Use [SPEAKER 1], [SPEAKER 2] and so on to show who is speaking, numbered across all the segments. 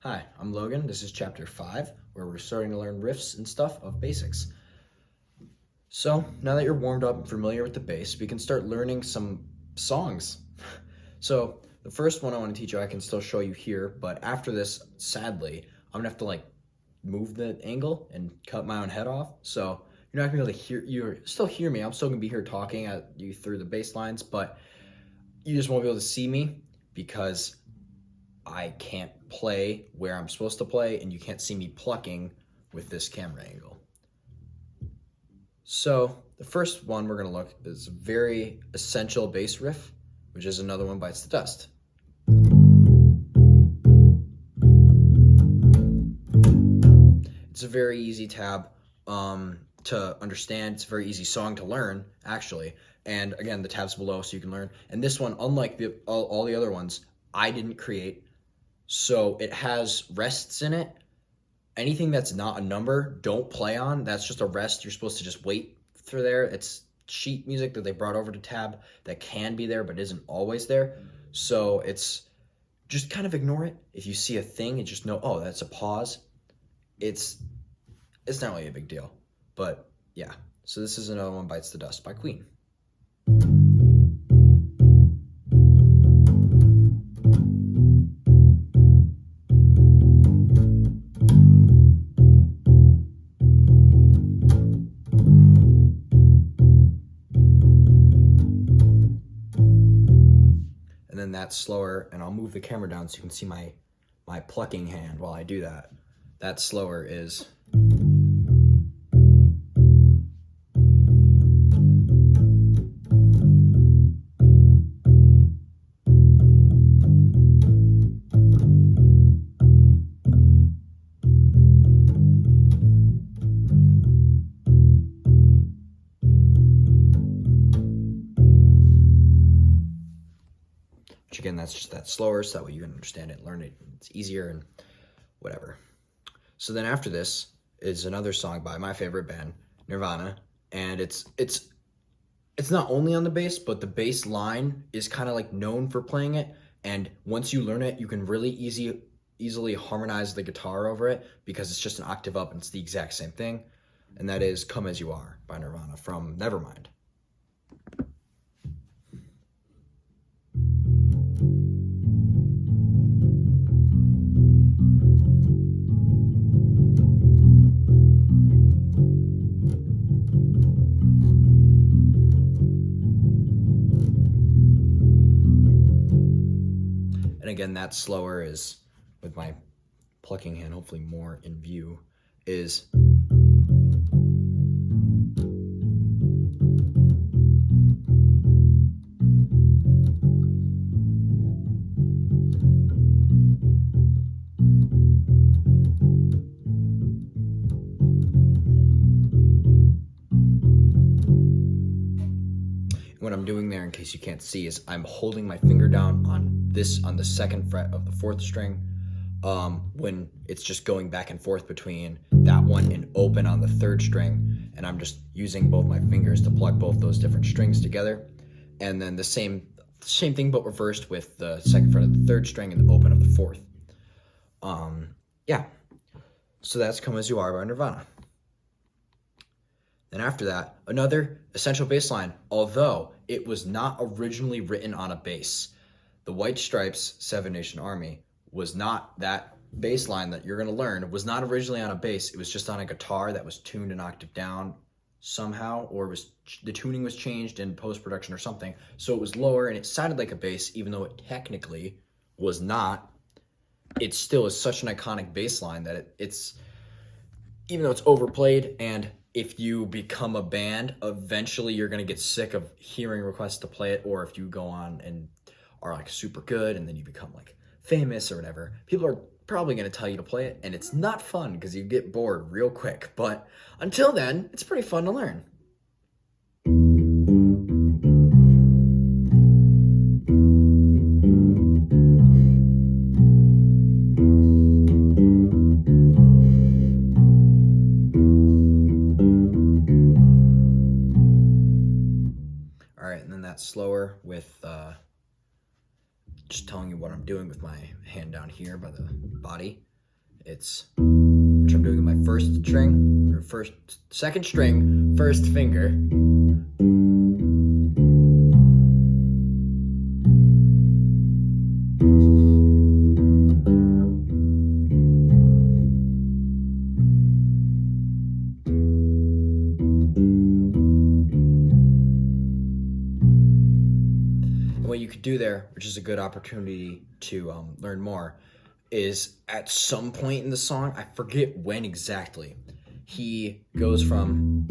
[SPEAKER 1] Hi, I'm Logan. This is chapter 5, where we're starting to learn riffs and stuff of Bassics. So, now that you're warmed up and familiar with the bass, we can start learning some songs. So, the first one I want to teach you, I can still show you here, but after this, sadly, I'm gonna have to move the angle and cut my own head off. So, you're not gonna be able to still hear me. I'm still gonna be here talking at you through the bass lines, but you just won't be able to see me because I can't play where I'm supposed to play, and you can't see me plucking with this camera angle. So the first one we're gonna look is a very essential bass riff, which is Another One Bites the Dust. It's a very easy tab to understand. It's a very easy song to learn, actually. And again, the tab's below so you can learn. And this one, unlike all the other ones, I didn't create. So it has rests in it. Anything that's not a number, don't play on. That's just a rest. You're supposed to just wait for there. It's sheet music that they brought over to tab that can be there but isn't always there. So it's just kind of ignore it. If you see a thing and just know, oh, that's a pause. It's not really a big deal. But yeah. So this is Another One Bites the Dust by Queen. And then that's slower, and I'll move the camera down so you can see my plucking hand while I do that. That slower is. Which again, that's just that slower, so that way you can understand it, learn it, it's easier and whatever. So then after this is another song by my favorite band, Nirvana, and it's not only on the bass, but the bass line is kind of like known for playing it, and once you learn it, you can really easily harmonize the guitar over it because it's just an octave up and it's the exact same thing, and that is Come As You Are by Nirvana from Nevermind. And again, that slower is, with my plucking hand, hopefully more in view, is. What I'm doing there, in case you can't see, is I'm holding my finger down on the 2nd fret of the 4th string when it's just going back and forth between that one and open on the 3rd string, and I'm just using both my fingers to plug both those different strings together. And then the same thing but reversed with the 2nd fret of the 3rd string and the open of the 4th. Yeah. So that's Come As You Are by Nirvana. Then after that, another essential bass line, although it was not originally written on a bass. The White Stripes' Seven Nation Army was not, that bass line that you're going to learn was not originally on a bass. It was just on a guitar that was tuned an octave down somehow, or the tuning was changed in post-production or something. So it was lower and it sounded like a bass, even though it technically was not. It still is such an iconic bass line that it's, even though it's overplayed, and if you become a band, eventually you're going to get sick of hearing requests to play it, or if you go on and are super good and then you become famous or whatever, people are probably going to tell you to play it, and it's not fun because you get bored real quick. But until then, it's pretty fun to learn. Slower with just telling you what I'm doing with my hand down here by the body. It's, which I'm doing in my first string, or second string, first finger. What you could do there, which is a good opportunity to learn more, is at some point in the song, I forget when exactly, he goes from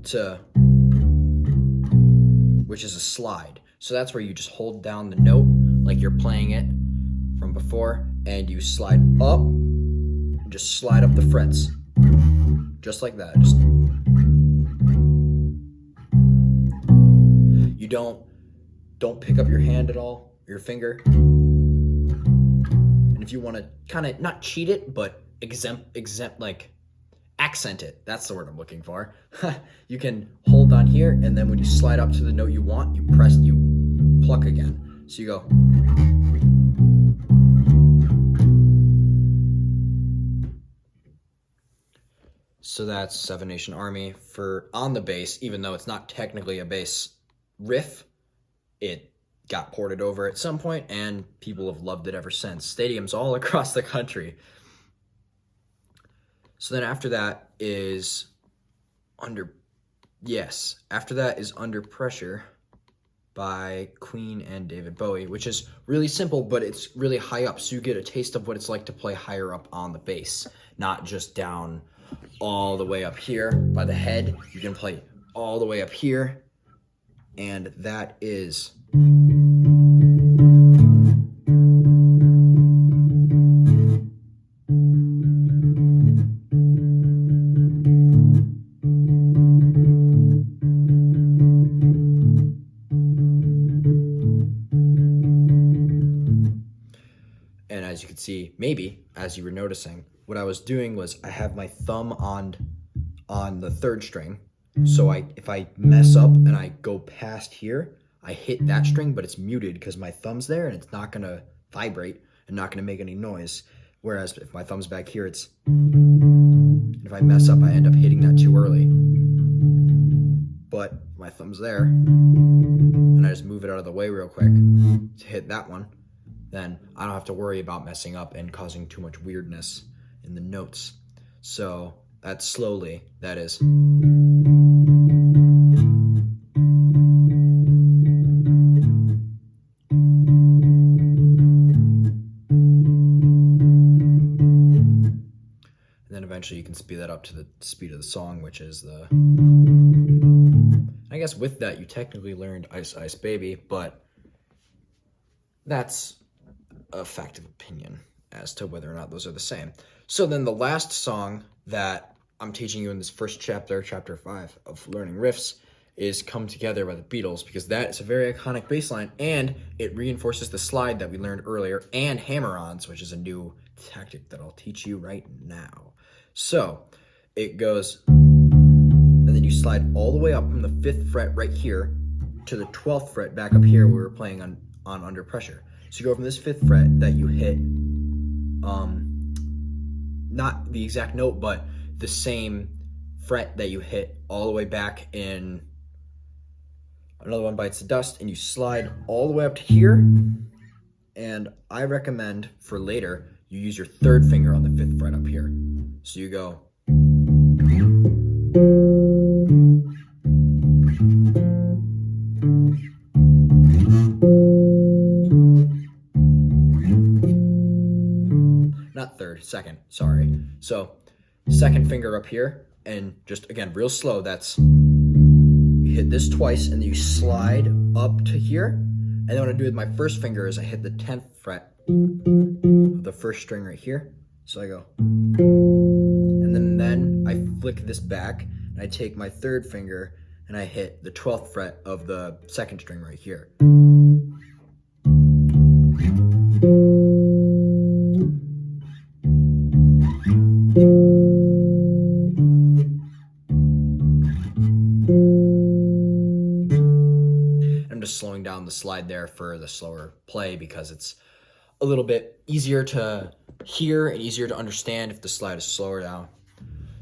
[SPEAKER 1] to, which is a slide. So that's where you just hold down the note like you're playing it from before, and you slide up, just slide up the frets, just like that. Just, you don't pick up your hand at all, your finger. And if you want to kind of not cheat it, but exempt like accent it, that's the word I'm looking for. You can hold on here, and then when you slide up to the note you want, you pluck again. So you go. So that's Seven Nation Army for on the bass, even though it's not technically a bass riff. It got ported over at some point, and people have loved it ever since. Stadiums all across the country. So then after that is Under Pressure by Queen and David Bowie, which is really simple, but it's really high up, so you get a taste of what it's like to play higher up on the bass, not just down all the way up here by the head. You can play all the way up here, and that is and as you can see, maybe as you were noticing, what I was doing was I have my thumb on the third string. So if I mess up and I go past here, I hit that string, but it's muted because my thumb's there and it's not gonna vibrate and not gonna make any noise. Whereas if my thumb's back here, if I mess up, I end up hitting that too early. But my thumb's there, and I just move it out of the way real quick to hit that one, then I don't have to worry about messing up and causing too much weirdness in the notes. So that's slowly, that is. And then eventually you can speed that up to the speed of the song, which is the, I guess with that you technically learned Ice Ice Baby, but that's a fact of opinion as to whether or not those are the same. So then the last song that I'm teaching you in this first chapter, chapter 5 of learning riffs, is Come Together by the Beatles, because that is a very iconic bass line, and it reinforces the slide that we learned earlier, and hammer-ons, which is a new tactic that I'll teach you right now. So it goes, and then you slide all the way up from the 5th fret right here to the 12th fret back up here where we were playing on Under Pressure. So you go from this 5th fret that you hit, not the exact note, but the same fret that you hit all the way back in Another One Bites the Dust, and you slide all the way up to here. And I recommend for later, you use your 3rd finger on the 5th fret up here. So you go. Not 3rd, 2nd, sorry. So 2nd finger up here, and just again, real slow, that's, you hit this twice, and then you slide up to here. And then what I do with my 1st finger is I hit the 10th fret of the 1st string right here. So I go, and then I flick this back, and I take my 3rd finger, and I hit the 12th fret of the 2nd string right here. I'm just slowing down the slide there for the slower play because it's a little bit easier to hear and easier to understand if the slide is slower down.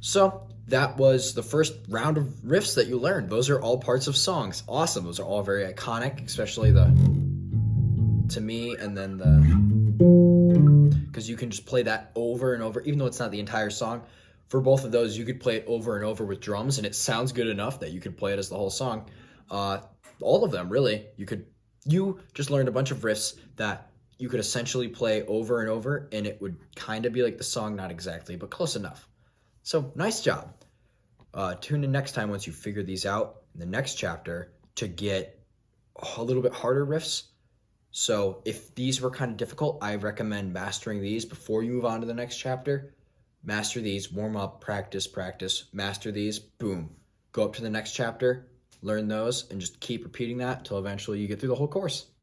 [SPEAKER 1] So that was the first round of riffs that you learned. Those are all parts of songs. Awesome. Those are all very iconic, especially the to me, and then the because you can just play that over and over, even though it's not the entire song. For both of those, you could play it over and over with drums, and it sounds good enough that you could play it as the whole song. All of them, really. You just learned a bunch of riffs that you could essentially play over and over, and it would kind of be like the song, not exactly, but close enough. So nice job. Tune in next time once you figure these out in the next chapter to get a little bit harder riffs. So if these were kind of difficult, I recommend mastering these before you move on to the next chapter. Master these, warm up, practice, practice, master these, boom. Go up to the next chapter, learn those, and just keep repeating that until eventually you get through the whole course.